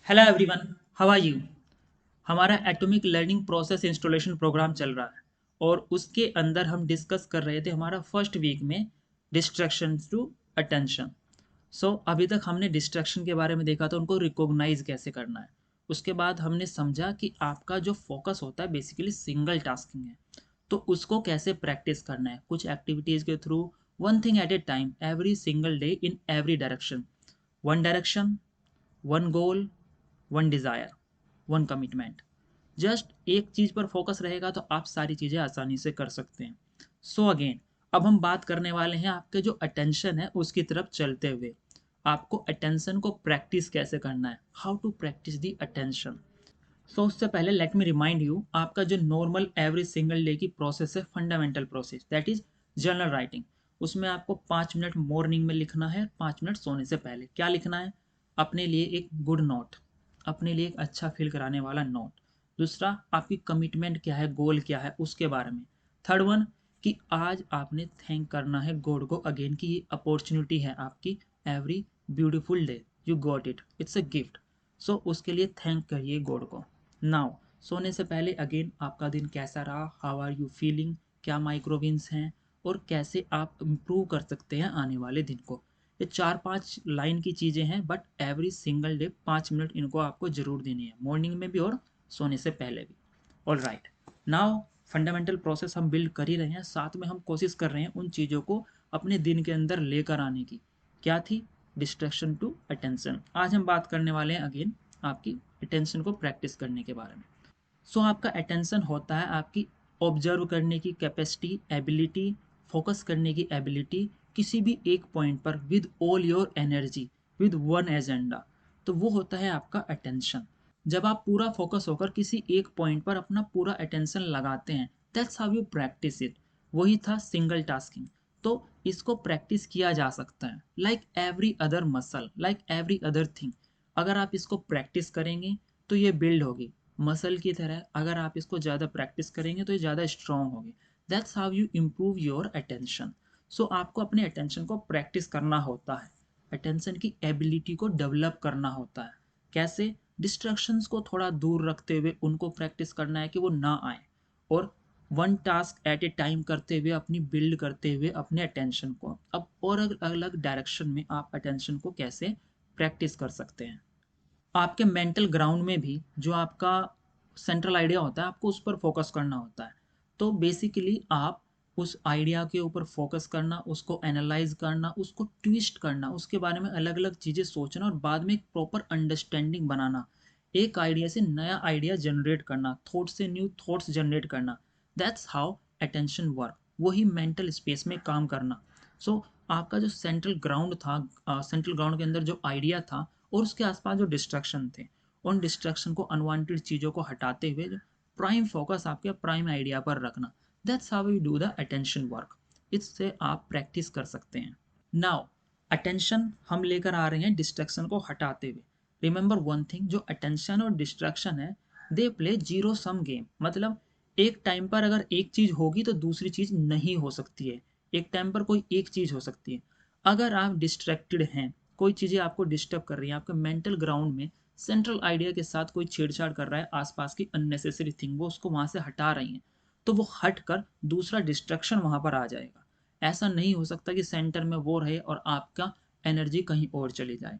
Hello everyone, how are you. हमारा atomic learning process installation program चल रहा है और उसके अंदर हम डिस्कस कर रहे थे हमारा फर्स्ट वीक में डिस्ट्रैक्शन टू अटेंशन। अभी तक हमने डिस्ट्रैक्शन के बारे में देखा था, उनको रिकॉग्नाइज कैसे करना है। उसके बाद हमने समझा कि आपका जो फोकस होता है बेसिकली सिंगल टास्किंग है, तो उसको कैसे प्रैक्टिस करना है कुछ एक्टिविटीज के through. One thing at A time, every single day in every direction. One direction, one goal, one desire, one commitment. Just एक चीज़ पर फोकस रहेगा तो आप सारी चीज़ें आसानी से कर सकते हैं। अगेन, अब हम बात करने वाले हैं आपके जो अटेंशन है उसकी तरफ चलते हुए। आपको अटेंशन को प्रैक्टिस कैसे करना है, how to practice the attention. उससे पहले लेट मी रिमाइंड यू, आपका जो नॉर्मल एवरी सिंगल डे की प्रोसेस है, fundamental process, that is journal writing. उसमें आपको 5 मिनट मॉर्निंग में लिखना है, 5 मिनट सोने से पहले क्या लिखना है। अपने लिए एक गुड नोट, अपने लिए एक अच्छा फील कराने वाला नोट। दूसरा, आपकी कमिटमेंट क्या है, गोल क्या है, उसके बारे में। थर्ड वन, कि आज आपने थैंक करना है गॉड को अगेन कि ये अपॉर्चुनिटी है आपकी, every beautiful day you got it, it's a gift. उसके लिए थैंक करिए गॉड को। नाउ, सोने से पहले अगेन आपका दिन कैसा रहा, हाउ आर यू फीलिंग, क्या माइक्रोविन्स हैं और कैसे आप इम्प्रूव कर सकते हैं आने वाले दिन को। ये 4-5 लाइन की चीज़ें हैं, but every single day 5 minute इनको आपको जरूर देनी है, मॉर्निंग में भी और सोने से पहले भी। All right, now fundamental process हम बिल्ड कर ही रहे हैं, साथ में हम कोशिश कर रहे हैं उन चीज़ों को अपने दिन के अंदर लेकर आने की। क्या थी? Distraction to attention. आज हम बात करने वाले हैं अगेन आपकी अटेंशन को प्रैक्टिस करने के बारे में। आपका अटेंशन होता है आपकी ऑब्जर्व करने की कैपेसिटी, एबिलिटी, फोकस करने की एबिलिटी किसी भी एक पॉइंट पर with all your energy, with one agenda. तो वो होता है आपका अटेंशन। जब आप पूरा फोकस होकर किसी एक पॉइंट पर अपना पूरा अटेंशन लगाते हैं, that's how you practice it. वही था सिंगल टास्किंग। तो इसको प्रैक्टिस किया जा सकता है like every other muscle, like every other thing. अगर आप इसको प्रैक्टिस करेंगे तो ये बिल्ड होगी मसल की तरह। अगर आप इसको ज़्यादा प्रैक्टिस करेंगे तो ये ज़्यादा स्ट्रॉन्ग होगी। That's how you improve your attention. आपको अपने अटेंशन को प्रैक्टिस करना होता है, अटेंशन की एबिलिटी को डेवलप करना होता है। कैसे? डिस्ट्रैक्शंस को थोड़ा दूर रखते हुए उनको प्रैक्टिस करना है कि वो ना आए, और one task at A time करते हुए अपनी बिल्ड करते हुए अपने अटेंशन को। अब और अलग अलग डायरेक्शन में आप अटेंशन को कैसे प्रैक्टिस कर सकते हैं। आपके मेंटल ग्राउंड में भी जो आपका सेंट्रल आइडिया होता है, आपको उस पर फोकस करना होता है। तो बेसिकली आप उस आइडिया के ऊपर फोकस करना, उसको एनालाइज करना, उसको ट्विस्ट करना, उसके बारे में अलग अलग चीज़ें सोचना और बाद में एक प्रॉपर अंडरस्टैंडिंग बनाना। एक आइडिया से नया आइडिया जनरेट करना, थॉट से न्यू थॉट्स जनरेट करना। That's how attention work. वही मेंटल स्पेस में काम करना। आपका जो सेंट्रल ग्राउंड था, सेंट्रल ग्राउंड के अंदर जो आइडिया था और उसके आसपास जो डिस्ट्रैक्शन थे, उन डिस्ट्रैक्शन को, अनवांटेड चीज़ों को हटाते हुए प्राइम फोकस आपके प्राइम आइडिया पर रखना। That's how you do the attention work. इससे आप प्रैक्टिस कर सकते हैं। नाउ, अटेंशन हम लेकर आ रहे हैं डिस्ट्रैक्शन को हटाते हुए। रिमेंबर वन थिंग, जो अटेंशन और डिस्ट्रैक्शन है, they play zero sum game. मतलब एक टाइम पर अगर एक चीज होगी तो दूसरी चीज नहीं हो सकती है। एक टाइम पर कोई एक चीज हो सकती है। अगर आप डिस्ट्रैक्टेड हैं, कोई चीजें आपको डिस्टर्ब कर रही हैं, आपके मेंटल ग्राउंड में सेंट्रल आइडिया के साथ कोई छेड़छाड़ कर रहा है, आसपास की अननेसेसरी थिंग वो उसको वहां से हटा रही हैं, तो वो हट कर दूसरा डिस्ट्रैक्शन वहां पर आ जाएगा। ऐसा नहीं हो सकता कि सेंटर में वो रहे और आपका एनर्जी कहीं और चली जाए।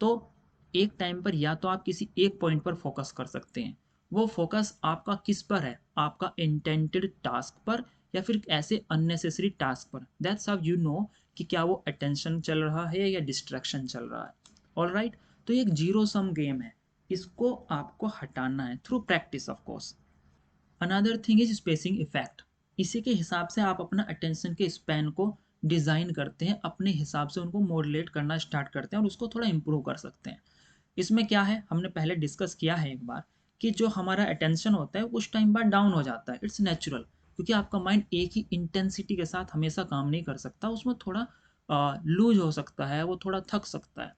तो एक टाइम पर या तो आप किसी एक पॉइंट पर फोकस कर सकते हैं। वो फोकस आपका किस पर है, आपका इंटेंटेड टास्क पर या फिर ऐसे अननेसेसरी टास्क पर। दैट्स हाउ यू नो कि क्या वो अटेंशन चल रहा है या डिस्ट्रैक्शन चल रहा है। ऑल राइट, तो ये एक जीरो सम गेम है, इसको आपको हटाना है through practice of course. Another thing is spacing effect. इसी के हिसाब से आप अपना अटेंशन के स्पैन को डिज़ाइन करते हैं, अपने हिसाब से उनको मॉड्यूलेट करना स्टार्ट करते हैं और उसको थोड़ा इंप्रूव कर सकते हैं। इसमें क्या है, हमने पहले डिस्कस किया है एक बार, कि जो हमारा अटेंशन होता है कुछ टाइम बाद डाउन हो जाता है, इट्स नेचुरल। क्योंकि आपका माइंड एक ही इंटेंसिटी के साथ हमेशा काम नहीं कर सकता, उसमें थोड़ा लूज हो सकता है, वो थोड़ा थक सकता है।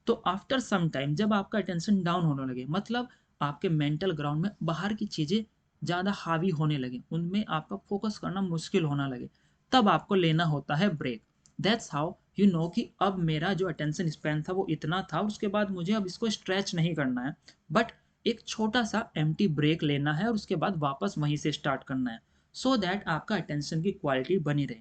तो आफ्टर सम टाइम जब आपका अटेंशन डाउन होने लगे, मतलब आपके मेंटल ग्राउंड में बाहर की चीज़ें ज़्यादा हावी होने लगे, उनमें आपका फोकस करना मुश्किल होना लगे, तब आपको लेना होता है break. That's how you know कि अब मेरा जो अटेंशन स्पैन था वो इतना था, उसके बाद मुझे अब इसको स्ट्रेच नहीं करना है, बट एक छोटा सा एम्प्टी ब्रेक लेना है और उसके बाद वापस वहीं से स्टार्ट करना है, सो दैट आपका अटेंशन की क्वालिटी बनी रहे।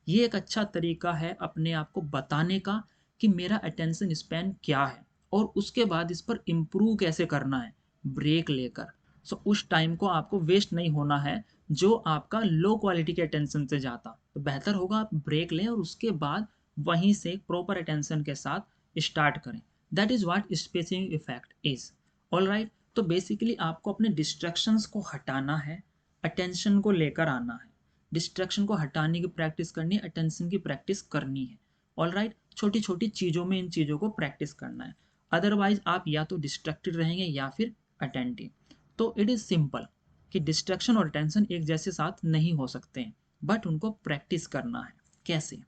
ये एक अच्छा तरीका है अपने आप को बताने का कि मेरा अटेंशन स्पैन क्या है और उसके बाद इस पर इम्प्रूव कैसे करना है ब्रेक लेकर। सो उस टाइम को आपको वेस्ट नहीं होना है जो आपका लो क्वालिटी के अटेंशन से जाता, तो बेहतर होगा आप ब्रेक लें और उसके बाद वहीं से प्रॉपर अटेंशन के साथ स्टार्ट करें। That is what spacing effect is. All right, तो बेसिकली आपको अपने डिस्ट्रैक्शंस को हटाना है, अटेंशन को लेकर आना है। डिस्ट्रैक्शन को हटाने की प्रैक्टिस करनी है, अटेंशन की प्रैक्टिस करनी है। ऑल राइट, छोटी छोटी चीज़ों में इन चीज़ों को प्रैक्टिस करना है, अदरवाइज आप या तो डिस्ट्रैक्टेड रहेंगे या फिर अटेंटिव। तो इट इज़ सिंपल कि डिस्ट्रैक्शन और अटेंशन एक जैसे साथ नहीं हो सकते हैं, बट उनको प्रैक्टिस करना है। कैसे?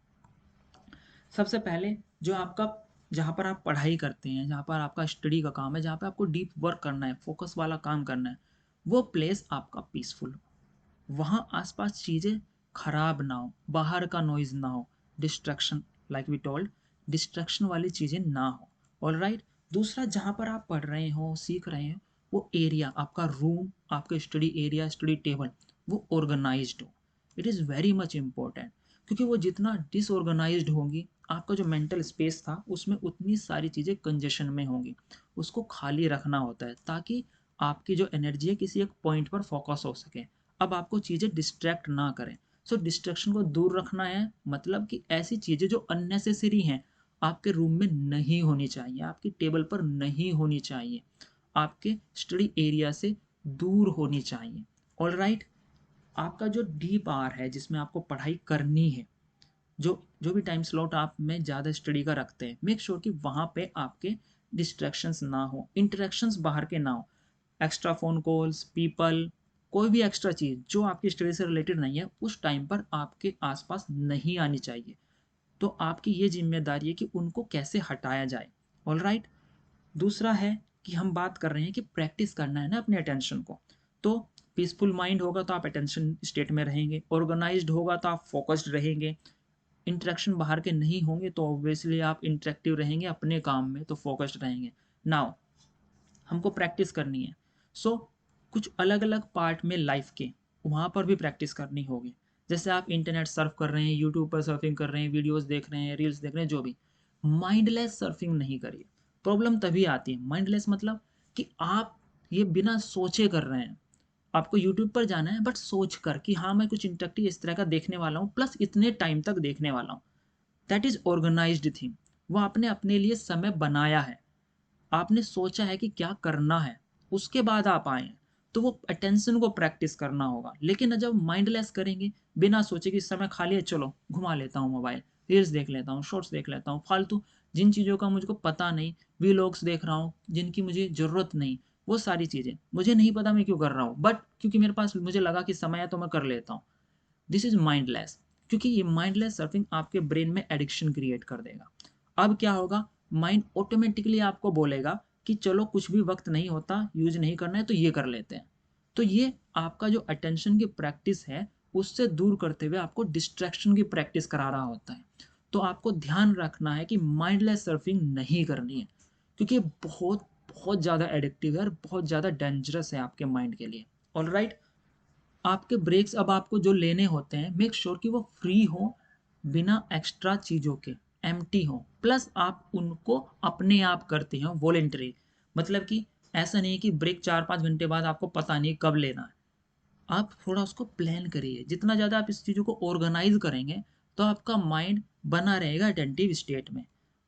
सबसे पहले जो आपका, जहाँ पर आप पढ़ाई करते हैं, जहाँ पर आपका स्टडी का काम है, जहाँ पे आपको डीप वर्क करना है, फोकस वाला काम करना है, वो प्लेस आपका पीसफुल हो, वहाँ आसपास चीज़ें खराब ना हो, बाहर का नॉइज ना हो, distraction, like we told, distraction वाली चीज़ें ना हो। ऑल राइट, दूसरा जहाँ पर आप पढ़ रहे हो, सीख रहे हो, वो एरिया, आपका रूम, आपका स्टडी एरिया, स्टडी टेबल, वो ऑर्गेनाइज्ड हो। It is very much important, क्योंकि वो जितना डिसऑर्गेनाइज्ड होंगी, आपका जो मेंटल स्पेस था उसमें उतनी सारी चीज़ें कंजेशन में होंगी। उसको खाली रखना होता है ताकि आपकी जो एनर्जी है किसी एक पॉइंट पर फोकस हो सके। अब आपको चीज़ें डिस्ट्रैक्ट ना करें। सो डिस्ट्रैक्शन को दूर रखना है, मतलब कि ऐसी चीज़ें जो अननेसेसरी हैं आपके रूम में नहीं होनी चाहिए, आपकी टेबल पर नहीं होनी चाहिए, आपके स्टडी एरिया से दूर होनी चाहिए। ऑल राइट, आपका जो डीप आवर है जिसमें आपको पढ़ाई करनी है, जो जो भी टाइम स्लॉट आप में ज़्यादा स्टडी का रखते हैं, मेक श्योर कि वहाँ पे आपके डिस्ट्रैक्शंस ना हो, इंटरेक्शंस बाहर के ना हो, एक्स्ट्रा फ़ोन कॉल्स, पीपल, कोई भी एक्स्ट्रा चीज़ जो आपकी स्टडी से रिलेटेड नहीं है उस टाइम पर आपके आसपास नहीं आनी चाहिए। तो आपकी ये जिम्मेदारी है कि उनको कैसे हटाया जाए। ऑल राइट, दूसरा है कि हम बात कर रहे हैं कि प्रैक्टिस करना है ना अपने अटेंशन को, तो पीसफुल माइंड होगा तो आप अटेंशन स्टेट में रहेंगे, ऑर्गेनाइज्ड होगा तो आप फोकस्ड रहेंगे, इंटरेक्शन बाहर के नहीं होंगे तो ऑब्वियसली आप इंटरेक्टिव रहेंगे अपने काम में, तो फोकस्ड रहेंगे। नाउ हमको प्रैक्टिस करनी है, सो कुछ अलग अलग पार्ट में लाइफ के वहाँ पर भी प्रैक्टिस करनी होगी। जैसे आप इंटरनेट सर्फ कर रहे हैं, यूट्यूब पर सर्फिंग कर रहे हैं, वीडियोस देख रहे हैं, रील्स देख रहे हैं, जो भी, माइंडलेस सर्फिंग नहीं करिए। प्रॉब्लम तभी आती है माइंडलेस, मतलब कि आप ये बिना सोचे कर रहे हैं। आपको यूट्यूब पर जाना है बट सोच कर कि हाँ मैं कुछ इंटरेक्टिव इस तरह का देखने वाला हूँ, प्लस इतने टाइम तक देखने वाला हूँ। That is organised thing. वो आपने अपने लिए समय बनाया है, आपने सोचा है कि क्या करना है, उसके बाद आप आए हैं, तो वो अटेंशन को प्रैक्टिस करना होगा। लेकिन जब माइंडलेस करेंगे, बिना सोचे कि इस समय खाली है, चलो घुमा लेता हूँ मोबाइल, रील्स देख लेता हूँ, शॉर्ट्स देख लेता हूँ, फालतू जिन चीज़ों का मुझको पता नहीं, वीलॉग्स देख रहा हूँ जिनकी मुझे ज़रूरत नहीं, वो सारी चीज़ें मुझे नहीं पता मैं क्यों कर रहा हूँ, बट क्योंकि मेरे पास मुझे लगा कि समय है तो मैं कर लेता हूँ। दिस इज माइंडलेस, क्योंकि ये माइंडलेस सर्फिंग आपके ब्रेन में एडिक्शन क्रिएट कर देगा। अब क्या होगा, माइंड ऑटोमेटिकली आपको बोलेगा कि चलो कुछ भी वक्त नहीं होता, यूज नहीं करना है तो ये कर लेते हैं। तो ये आपका जो अटेंशन की प्रैक्टिस है उससे दूर करते हुए आपको डिस्ट्रैक्शन की प्रैक्टिस करा रहा होता है। तो आपको ध्यान रखना है कि माइंडलेस सर्फिंग नहीं करनी है, क्योंकि बहुत बहुत ज़्यादा एडिक्टिव है और बहुत ज़्यादा डेंजरस है आपके माइंड के लिए। ऑल राइट, आपके ब्रेक्स अब आपको जो लेने होते हैं, मेक श्योर कि वो फ्री हो, बिना एक्स्ट्रा चीज़ों के, एम्प्टी हो, प्लस आप उनको अपने आप करते हो वॉलेंटरी। मतलब कि ऐसा नहीं कि ब्रेक 4-5 घंटे बाद आपको पता नहीं कब लेना है। आप थोड़ा उसको प्लान करिए, जितना ज़्यादा आप इस चीज़ों को ऑर्गेनाइज करेंगे तो आपका माइंड बना रहेगा अटेंटिव स्टेट में।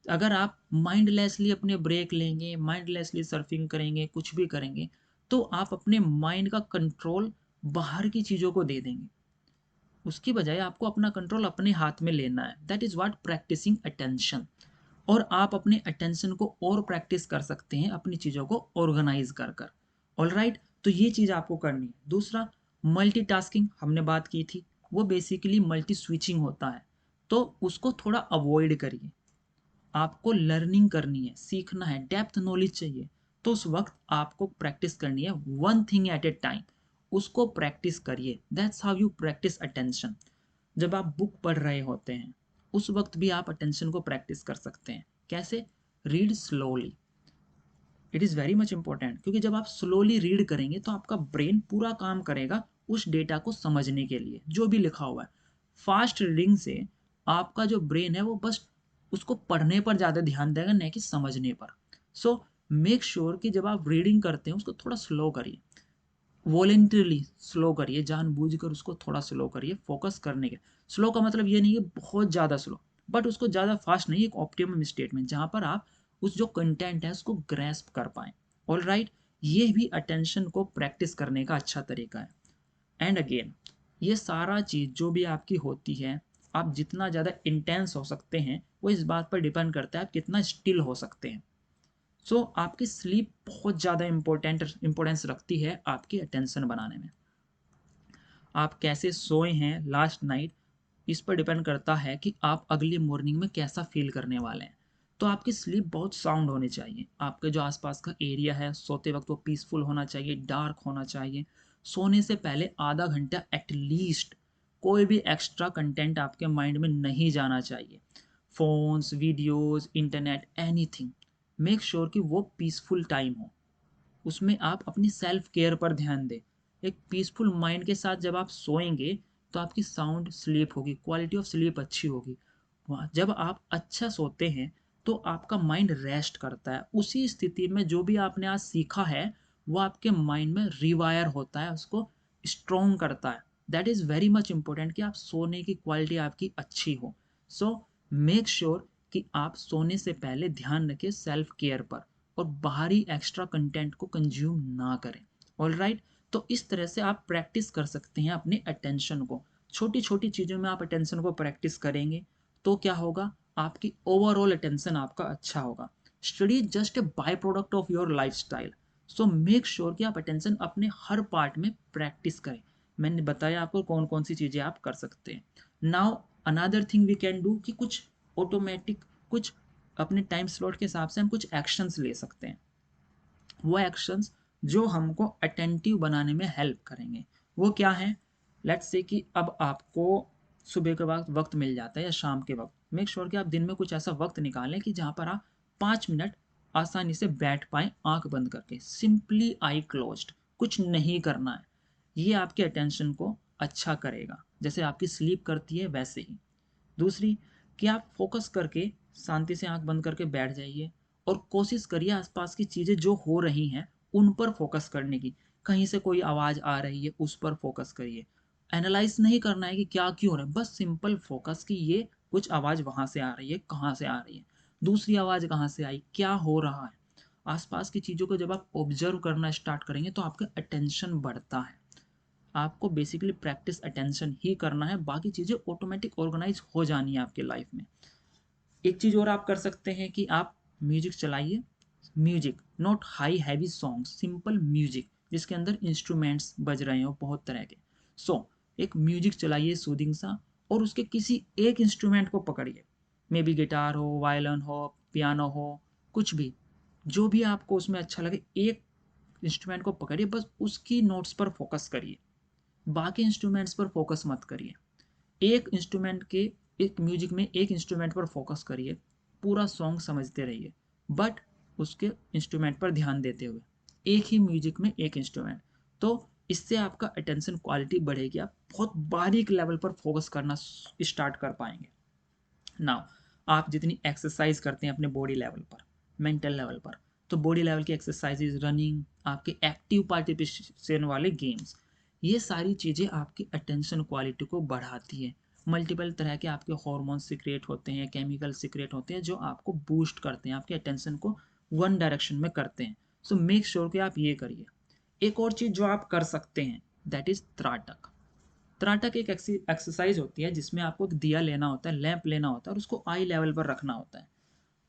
अगर आप माइंडलेसली अपने ब्रेक लेंगे, माइंडलेसली सर्फिंग करेंगे, कुछ भी करेंगे, तो आप अपने माइंड का कंट्रोल बाहर की चीज़ों को दे देंगे। उसकी बजाय आपको अपना कंट्रोल अपने हाथ में लेना है। That is what practising attention. और आप अपने अटेंशन को और प्रैक्टिस कर सकते हैं अपनी चीज़ों को ऑर्गेनाइज कर कर। ऑल राइट, तो ये चीज़ आपको करनी है। दूसरा, मल्टीटास्किंग हमने बात की थी, वो बेसिकली मल्टी स्विचिंग होता है, तो उसको थोड़ा अवॉइड करिए। आपको लर्निंग करनी है, सीखना है, डेप्थ नॉलेज चाहिए, तो उस वक्त आपको प्रैक्टिस करनी है one thing at A time. उसको प्रैक्टिस करिए, that's how you practice attention. जब आप बुक पढ़ रहे होते हैं उस वक्त भी आप अटेंशन को प्रैक्टिस कर सकते हैं। कैसे? Read slowly. It is very much important, क्योंकि जब आप स्लोली रीड करेंगे तो आपका ब्रेन पूरा काम करेगा उस डेटा को समझने के लिए जो भी लिखा हुआ है। फास्ट रीडिंग से आपका जो ब्रेन है वो बस उसको पढ़ने पर ज़्यादा ध्यान देगा, न कि समझने पर। सो मेक श्योर कि जब आप रीडिंग करते हैं उसको थोड़ा स्लो करिए, वॉलेंटरली स्लो करिए, जानबूझकर उसको थोड़ा स्लो करिए फोकस करने के। स्लो का मतलब ये नहीं है बहुत ज़्यादा स्लो, बट उसको ज़्यादा फास्ट नहीं, एक ऑप्टिमम स्टेट में जहाँ पर आप उस जो कंटेंट है उसको ग्रैस्प कर पाएँ। ऑल राइट, ये भी अटेंशन को प्रैक्टिस करने का अच्छा तरीका है। एंड अगेन, ये सारा चीज़ जो भी आपकी होती है, आप जितना ज़्यादा इंटेंस हो सकते हैं वो इस बात पर डिपेंड करता है आप कितना स्टिल हो सकते हैं। सो आपकी स्लीप बहुत ज़्यादा इम्पोर्टेंस रखती है आपकी अटेंशन बनाने में। आप कैसे सोए हैं लास्ट नाइट, इस पर डिपेंड करता है कि आप अगली मॉर्निंग में कैसा फील करने वाले हैं। तो आपकी स्लीप बहुत साउंड होनी चाहिए। आपके जो आसपास का एरिया है सोते वक्त वो पीसफुल होना चाहिए, डार्क होना चाहिए। सोने से पहले आधा घंटा एटलीस्ट कोई भी एक्स्ट्रा कंटेंट आपके माइंड में नहीं जाना चाहिए। Phones, videos, internet, anything. Make sure कि वो पीसफुल टाइम हो, उसमें आप अपनी सेल्फ केयर पर ध्यान दें। एक पीसफुल माइंड के साथ जब आप सोएंगे तो आपकी साउंड स्लीप होगी, क्वालिटी ऑफ स्लीप अच्छी होगी। जब आप अच्छा सोते हैं तो आपका माइंड रेस्ट करता है। उसी स्थिति में जो भी आपने आज सीखा है वो आपके माइंड में रिवायर होता है, उसको स्ट्रॉन्ग करता है। That is very much important कि आप सोने की क्वालिटी आपकी अच्छी हो। सो मेक श्योर कि आप सोने से पहले ध्यान रखें सेल्फ केयर पर, और बाहरी एक्स्ट्रा कंटेंट को कंज्यूम ना करें। ऑल राइट, तो इस तरह से आप प्रैक्टिस कर सकते हैं अपने अटेंशन को। छोटी छोटी चीज़ों में आप अटेंशन को प्रैक्टिस करेंगे तो क्या होगा, आपकी ओवरऑल अटेंशन आपका अच्छा होगा। Study is just a by product of your life style. So make sure कि आप अटेंशन अपने हर पार्ट में प्रैक्टिस करें। मैंने बताया आपको कौन कौन सी चीज़ें आप कर सकते हैं। Now another thing we can do कि कुछ ऑटोमेटिक, कुछ अपने टाइम स्लॉट के हिसाब से हम कुछ एक्शंस ले सकते हैं। वो एक्शंस जो हमको अटेंटिव बनाने में हेल्प करेंगे वो क्या है? लेट्स से कि अब आपको सुबह के वक्त वक्त मिल जाता है या शाम के वक्त, मेक श्योर कि आप दिन में कुछ ऐसा वक्त निकालें कि जहाँ पर आप 5 मिनट आसानी से बैठ पाएँ आंख बंद करके, सिंपली आई क्लोज्ड, कुछ नहीं करना है। ये आपके अटेंशन को अच्छा करेगा, जैसे आपकी स्लीप करती है वैसे ही। दूसरी, कि आप फोकस करके शांति से आंख बंद करके बैठ जाइए और कोशिश करिए आसपास की चीज़ें जो हो रही हैं उन पर फोकस करने की। कहीं से कोई आवाज़ आ रही है उस पर फोकस करिए। एनालाइज नहीं करना है कि क्या क्यों हो रहा है, बस सिंपल फोकस कि ये कुछ आवाज़ वहाँ से आ रही है, कहाँ से आ रही है, दूसरी आवाज़ कहाँ से आई, क्या हो रहा है। आसपास की चीज़ों को जब आप ऑब्जर्व करना स्टार्ट करेंगे तो आपका अटेंशन बढ़ता है। आपको बेसिकली प्रैक्टिस अटेंशन ही करना है, बाकी चीज़ें ऑटोमेटिक ऑर्गेनाइज हो जानी है आपके लाइफ में। एक चीज़ और आप कर सकते हैं कि आप म्यूजिक चलाइए। Music, not high heavy song, simple music जिसके अंदर इंस्ट्रूमेंट्स बज रहे हो बहुत तरह के। सो एक म्यूजिक चलाइए सूदिंग सा, और उसके किसी एक इंस्ट्रूमेंट को पकड़िए, मे बी गिटार हो, वायलिन हो, पियानो हो, कुछ भी, जो भी आपको उसमें अच्छा लगे एक इंस्ट्रूमेंट को पकड़िए, बस उसकी नोट्स पर फोकस करिए, बाकी इंस्ट्रूमेंट्स पर फोकस मत करिए। एक इंस्ट्रूमेंट के, एक म्यूजिक में एक इंस्ट्रूमेंट पर फोकस करिए, पूरा सॉन्ग समझते रहिए, बट उसके इंस्ट्रूमेंट पर ध्यान देते हुए, एक ही म्यूजिक में एक इंस्ट्रूमेंट। तो इससे आपका अटेंशन क्वालिटी बढ़ेगी, आप बहुत बारीक लेवल पर फोकस करना स्टार्ट कर पाएंगे। नाउ, आप जितनी एक्सरसाइज करते हैं अपने बॉडी लेवल पर, मेंटल लेवल पर, तो बॉडी लेवल की एक्सरसाइजेज, रनिंग, आपके एक्टिव पार्टिसिपेशन वाले गेम्स, ये सारी चीज़ें आपकी अटेंशन क्वालिटी को बढ़ाती है। मल्टीपल तरह के आपके हॉर्मोन सीक्रेट होते हैं, केमिकल सीक्रेट होते हैं जो आपको बूस्ट करते हैं, आपके अटेंशन को वन डायरेक्शन में करते हैं। सो मेक श्योर कि आप ये करिए। एक और चीज़ जो आप कर सकते हैं दैट इज़ त्राटक। त्राटक एक एक्सरसाइज होती है जिसमें आपको एक दिया लेना होता है, लैंप लेना होता है और उसको आई लेवल पर रखना होता है।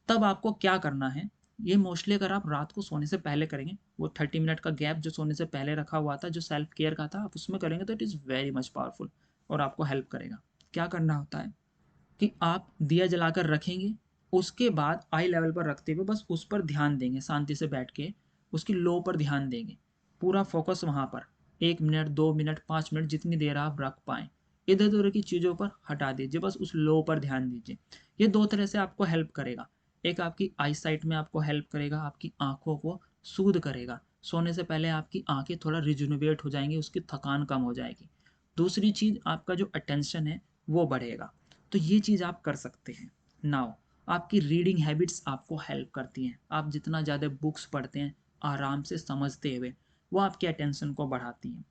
तब आपको क्या करना है, ये मोस्टली अगर आप रात को सोने से पहले करेंगे, वो 30 मिनट का गैप जो सोने से पहले रखा हुआ था जो सेल्फ केयर का था, आप उसमें करेंगे तो it is very much powerful और आपको हेल्प करेगा। क्या करना होता है कि आप दिया जलाकर रखेंगे, उसके बाद आई लेवल पर रखते हुए बस उस पर ध्यान देंगे, शांति से बैठ के उसकी लो पर ध्यान देंगे, पूरा फोकस वहाँ पर, 1 मिनट, 2 मिनट, 5 मिनट, जितनी देर आप रख पाएँ। इधर उधर की चीज़ों पर हटा दीजिए, बस उस लो पर ध्यान दीजिए। ये दो तरह से आपको हेल्प करेगा। एक आपकी आई साइट में आपको हेल्प करेगा, आपकी आंखों को सूद करेगा, सोने से पहले आपकी आंखें थोड़ा रिजुनोवेट हो जाएंगी, उसकी थकान कम हो जाएगी। दूसरी चीज़, आपका जो अटेंशन है वो बढ़ेगा। तो ये चीज़ आप कर सकते हैं। नाउ, आपकी रीडिंग हैबिट्स आपको हेल्प करती हैं। आप जितना ज़्यादा बुक्स पढ़ते हैं आराम से समझते हुए, वो आपके अटेंशन को बढ़ाती हैं।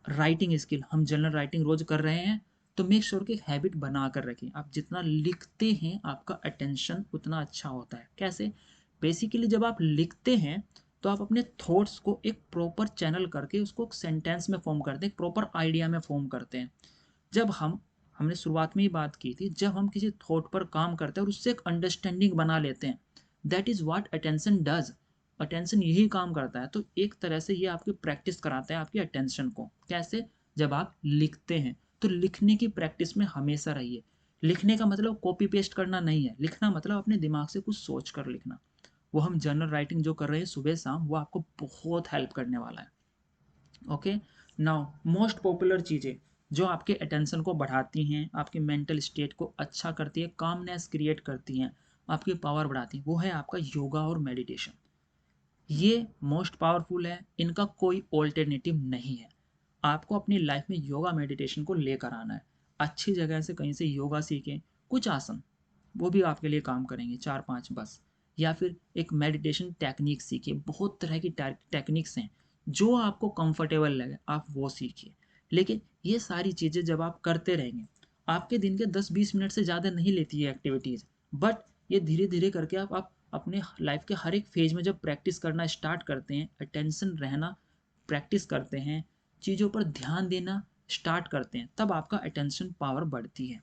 राइटिंग स्किल, हम जनरल राइटिंग रोज कर रहे हैं, तो मेक श्योर कि हैबिट बना कर रखें। आप जितना लिखते हैं आपका अटेंशन उतना अच्छा होता है। कैसे? बेसिकली जब आप लिखते हैं तो आप अपने थॉट्स को एक प्रॉपर चैनल करके उसको सेंटेंस में फॉर्म करते हैं, प्रॉपर आइडिया में फॉर्म करते हैं। जब हमने शुरुआत में ही बात की थी, जब हम किसी थॉट पर काम करते हैं और उससे एक अंडरस्टैंडिंग बना लेते हैं, that is what attention does. Attention यही काम करता है। तो एक तरह से ये आपकी प्रैक्टिस कराता है आपकी अटेंशन को। कैसे? जब आप लिखते हैं तो लिखने की प्रैक्टिस में हमेशा रहिए। लिखने का मतलब कॉपी पेस्ट करना नहीं है, लिखना मतलब अपने दिमाग से कुछ सोच कर लिखना। वो हम जनरल राइटिंग जो कर रहे हैं सुबह शाम, वो आपको बहुत हेल्प करने वाला है। ओके। नाउ, मोस्ट पॉपुलर चीज़ें जो आपके अटेंशन को बढ़ाती हैं, आपके मेंटल स्टेट को अच्छा करती है, कामनेस क्रिएट करती हैं, आपकी पावर बढ़ाती हैं, वो है आपका योगा और मेडिटेशन। ये मोस्ट पावरफुल है, इनका कोई ऑल्टरनेटिव नहीं है। आपको अपनी लाइफ में योगा मेडिटेशन को लेकर आना है। अच्छी जगह से कहीं से योगा सीखें, कुछ आसन, वो भी आपके लिए काम करेंगे, 4-5 बस। या फिर एक मेडिटेशन टेक्निक सीखिए, बहुत तरह की टेक्निक्स हैं, जो आपको कंफर्टेबल लगे आप वो सीखिए। लेकिन ये सारी चीज़ें जब आप करते रहेंगे, आपके दिन के 10-20 मिनट से ज़्यादा नहीं लेती है एक्टिविटीज़, बट ये धीरे धीरे करके आप अपने लाइफ के हर एक फेज में जब प्रैक्टिस करना स्टार्ट करते हैं, अटेंशन रहना प्रैक्टिस करते हैं, चीज़ों पर ध्यान देना स्टार्ट करते हैं, तब आपका अटेंशन पावर बढ़ती है।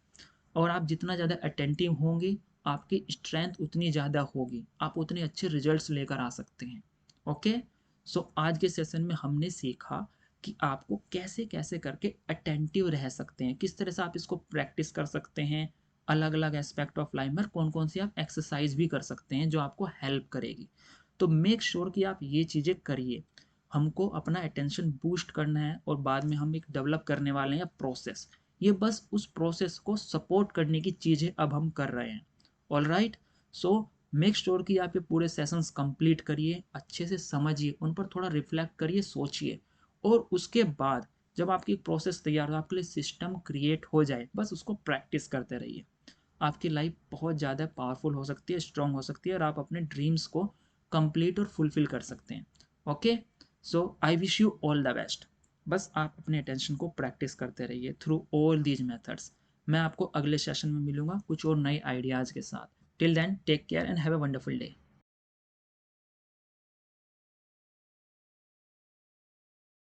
और आप जितना ज़्यादा अटेंटिव होंगे, आपकी स्ट्रेंथ उतनी ज़्यादा होगी, आप उतने अच्छे रिजल्ट्स लेकर आ सकते हैं। ओके। सो आज के सेशन में हमने सीखा कि आपको कैसे कैसे करके अटेंटिव रह सकते हैं, किस तरह से आप इसको प्रैक्टिस कर सकते हैं। अलग अलग एस्पेक्ट ऑफ लाइफ में कौन कौन सी आप एक्सरसाइज भी कर सकते हैं जो आपको हेल्प करेगी। तो मेक श्योर कि आप ये चीज़ें करिए। हमको अपना अटेंशन बूस्ट करना है और बाद में हम एक डेवलप करने वाले हैं प्रोसेस। ये बस उस प्रोसेस को सपोर्ट करने की चीज़ें अब हम कर रहे हैं। All right. So make sure कि आप ये पूरे सेशंस कंप्लीट करिए, अच्छे से समझिए, उन पर थोड़ा रिफ्लेक्ट करिए, सोचिए। और उसके बाद जब आपकी प्रोसेस तैयार हो, आपके लिए सिस्टम क्रिएट हो जाए, बस उसको प्रैक्टिस करते रहिए। आपकी लाइफ बहुत ज़्यादा पावरफुल हो सकती है, स्ट्रांग हो सकती है, और आप अपने ड्रीम्स को कंप्लीट और फुलफिल कर सकते हैं। Okay. So I wish you all the best. बस आप अपने अटेंशन को प्रैक्टिस करते रहिए थ्रू ऑल दीज मेथड्स। मैं आपको अगले सेशन में मिलूंगा कुछ और नए आइडियाज़ के साथ। Till then take care and have a wonderful day.